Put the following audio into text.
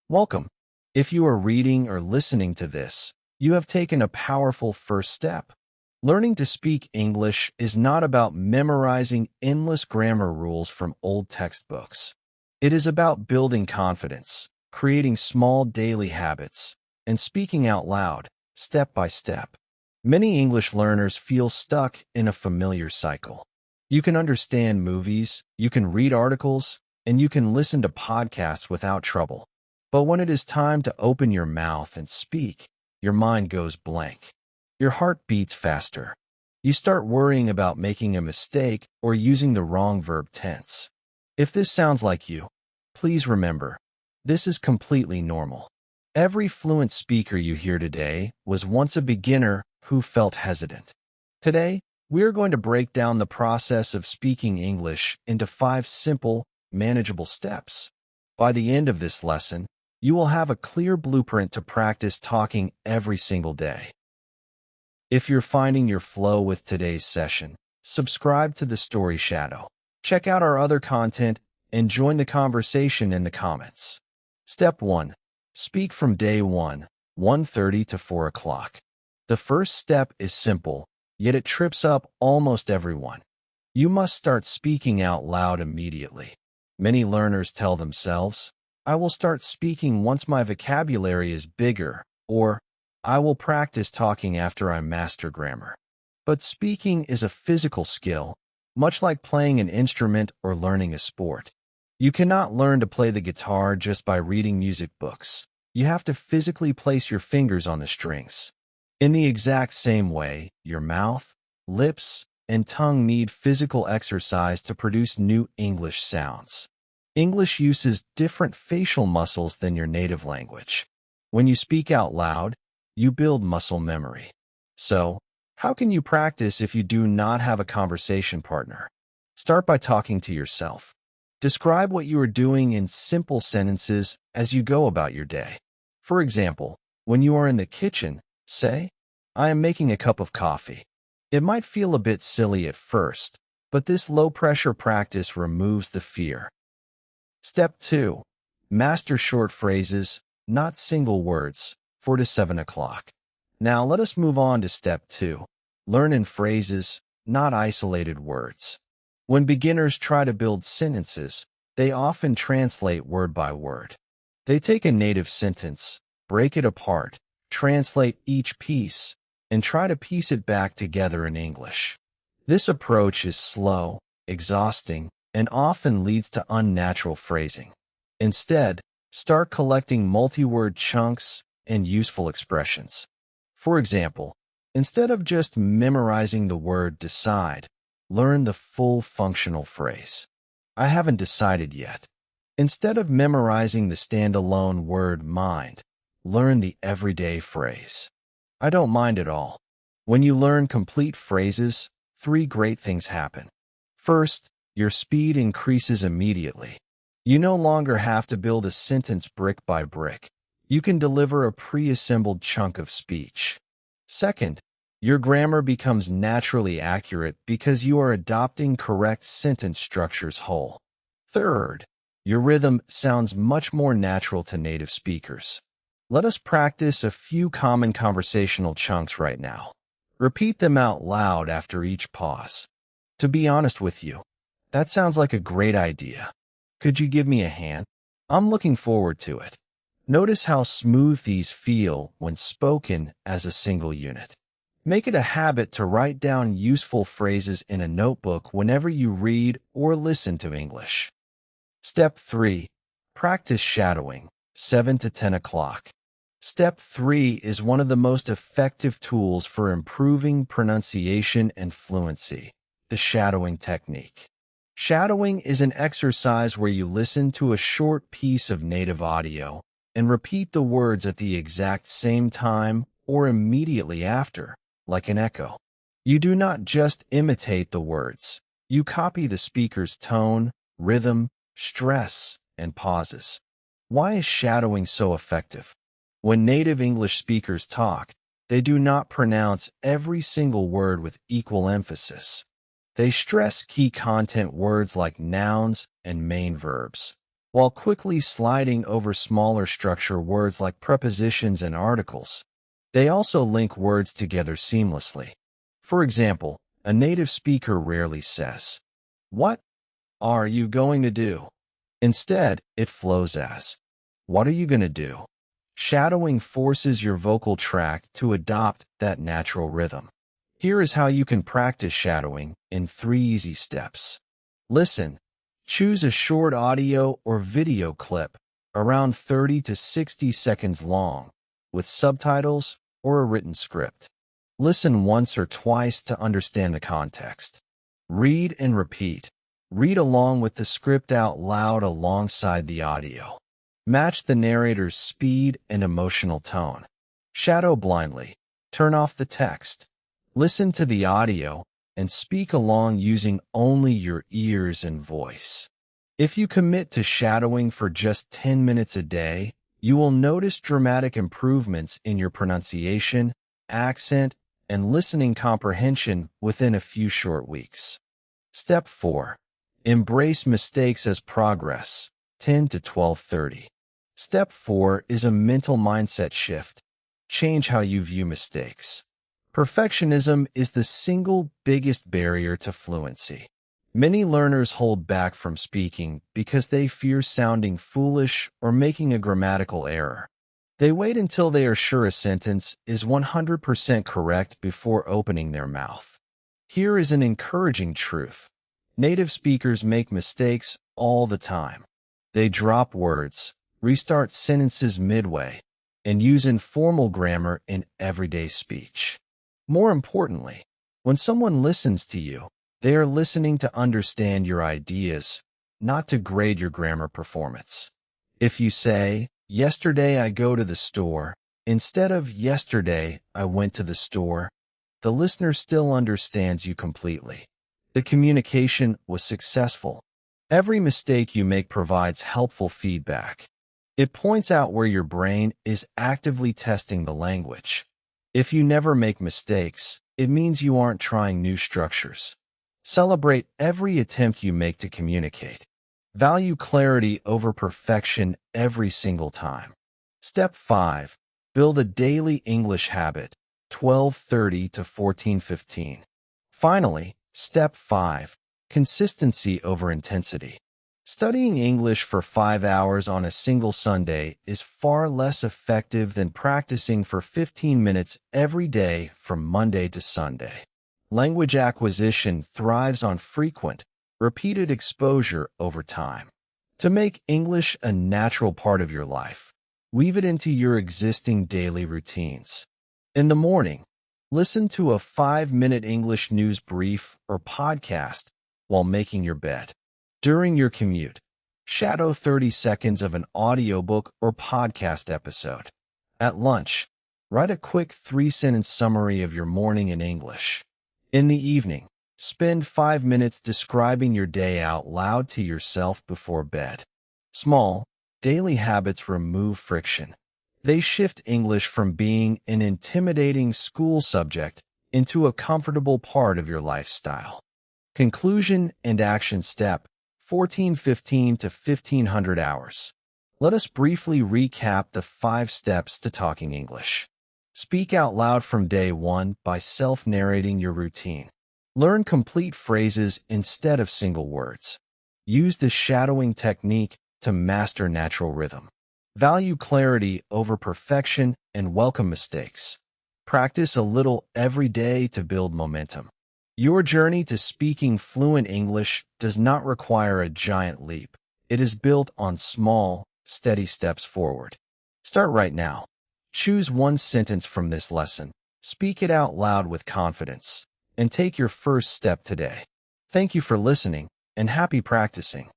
Welcome. If you are reading or listening to this, you have taken a powerful first step. Learning to speak English is not about memorizing endless grammar rules from old textbooks. It is about building confidence, creating small daily habits, and speaking out loud, step by step. Many English learners feel stuck in a familiar cycle. You can understand movies, you can read articles, and you can listen to podcasts without trouble. But when it is time to open your mouth and speak, your mind goes blank. Your heart beats faster. You start worrying about making a mistake or using the wrong verb tense. If this sounds like you, please remember, this is completely normal. Every fluent speaker you hear today was once a beginner who felt hesitant. Today, we are going to break down the process of speaking English into 5 simple, manageable steps. By the end of this lesson, you will have a clear blueprint to practice talking every single day. If you're finding your flow with today's session, subscribe to the Story Shadow. Check out our other content and join the conversation in the comments. Step 1. Speak from day 1, 1:30 to 4 o'clock. The first step is simple, yet it trips up almost everyone. You must start speaking out loud immediately. Many learners tell themselves, I will start speaking once my vocabulary is bigger, or I will practice talking after I master grammar. But speaking is a physical skill, much like playing an instrument or learning a sport. You cannot learn to play the guitar just by reading music books. You have to physically place your fingers on the strings. In the exact same way, your mouth, lips, and tongue need physical exercise to produce new English sounds. English uses different facial muscles than your native language. When you speak out loud, you build muscle memory. So, how can you practice if you do not have a conversation partner? Start by talking to yourself. Describe what you are doing in simple sentences as you go about your day. For example, when you are in the kitchen, say, I am making a cup of coffee. It might feel a bit silly at first, but this low-pressure practice removes the fear. Step 2. Master short phrases, not single words, 4 to 7 o'clock. Now let us move on to Step 2. Learn in phrases, not isolated words. When beginners try to build sentences, they often translate word by word. They take a native sentence, break it apart, translate each piece, and try to piece it back together in English. This approach is slow, exhausting, and often leads to unnatural phrasing. Instead, start collecting multi-word chunks and useful expressions. For example, instead of just memorizing the word decide, learn the full functional phrase. I haven't decided yet. Instead of memorizing the standalone word mind, learn the everyday phrase. I don't mind at all. When you learn complete phrases, 3 great things happen. First, your speed increases immediately. You no longer have to build a sentence brick by brick. You can deliver a pre-assembled chunk of speech. Second, your grammar becomes naturally accurate because you are adopting correct sentence structures whole. Third, your rhythm sounds much more natural to native speakers. Let us practice a few common conversational chunks right now. Repeat them out loud after each pause. To be honest with you, that sounds like a great idea. Could you give me a hand? I'm looking forward to it. Notice how smooth these feel when spoken as a single unit. Make it a habit to write down useful phrases in a notebook whenever you read or listen to English. Step 3. Practice shadowing, 7 to 10 o'clock. Step 3 is one of the most effective tools for improving pronunciation and fluency, the shadowing technique. Shadowing is an exercise where you listen to a short piece of native audio and repeat the words at the exact same time or immediately after, like an echo. You do not just imitate the words. You copy the speaker's tone, rhythm, stress, and pauses. Why is shadowing so effective? When native English speakers talk, they do not pronounce every single word with equal emphasis. They stress key content words like nouns and main verbs. while quickly sliding over smaller structure words like prepositions and articles. They also link words together seamlessly. For example, a native speaker rarely says, "What are you going to do?" Instead, it flows as, "What are you going to do?" Shadowing forces your vocal tract to adopt that natural rhythm. Here is how you can practice shadowing in 3 easy steps. Listen. Choose a short audio or video clip, around 30 to 60 seconds long, with subtitles or a written script. Listen once or twice to understand the context. Read and repeat. Read along with the script out loud alongside the audio. Match the narrator's speed and emotional tone. Shadow blindly. Turn off the text. Listen to the audio and speak along using only your ears and voice. If you commit to shadowing for just 10 minutes a day, you will notice dramatic improvements in your pronunciation, accent, and listening comprehension within a few short weeks. Step 4. Embrace mistakes as progress, 10 to 12:30. Step 4 is a mental mindset shift. Change how you view mistakes. Perfectionism is the single biggest barrier to fluency. Many learners hold back from speaking because they fear sounding foolish or making a grammatical error. They wait until they are sure a sentence is 100% correct before opening their mouth. Here is an encouraging truth. Native speakers make mistakes all the time. They drop words, restart sentences midway, and use informal grammar in everyday speech. More importantly, when someone listens to you, they are listening to understand your ideas, not to grade your grammar performance. If you say, "Yesterday I go to the store," instead of "Yesterday I went to the store," the listener still understands you completely. The communication was successful. Every mistake you make provides helpful feedback. It points out where your brain is actively testing the language. If you never make mistakes, it means you aren't trying new structures. Celebrate every attempt you make to communicate. Value clarity over perfection every single time. Step 5. Build a daily English habit, 12:30 to 14:15. Finally, Step 5. Consistency over intensity. Studying English for 5 hours on a single Sunday is far less effective than practicing for 15 minutes every day from Monday to Sunday. Language acquisition thrives on frequent, repeated exposure over time. To make English a natural part of your life, weave it into your existing daily routines. In the morning, listen to a 5-minute English news brief or podcast while making your bed. During your commute, shadow 30 seconds of an audiobook or podcast episode. At lunch, write a quick 3-sentence summary of your morning in English. In the evening, spend 5 minutes describing your day out loud to yourself before bed. Small, daily habits remove friction. They shift English from being an intimidating school subject into a comfortable part of your lifestyle. Conclusion and action step, 1415 to 1500 hours. Let us briefly recap the 5 steps to talking English. Speak out loud from day 1 by self-narrating your routine. Learn complete phrases instead of single words. Use the shadowing technique to master natural rhythm. Value clarity over perfection and welcome mistakes. Practice a little every day to build momentum. Your journey to speaking fluent English does not require a giant leap. It is built on small, steady steps forward. Start right now. Choose one sentence from this lesson, speak it out loud with confidence, and take your first step today. Thank you for listening, and happy practicing.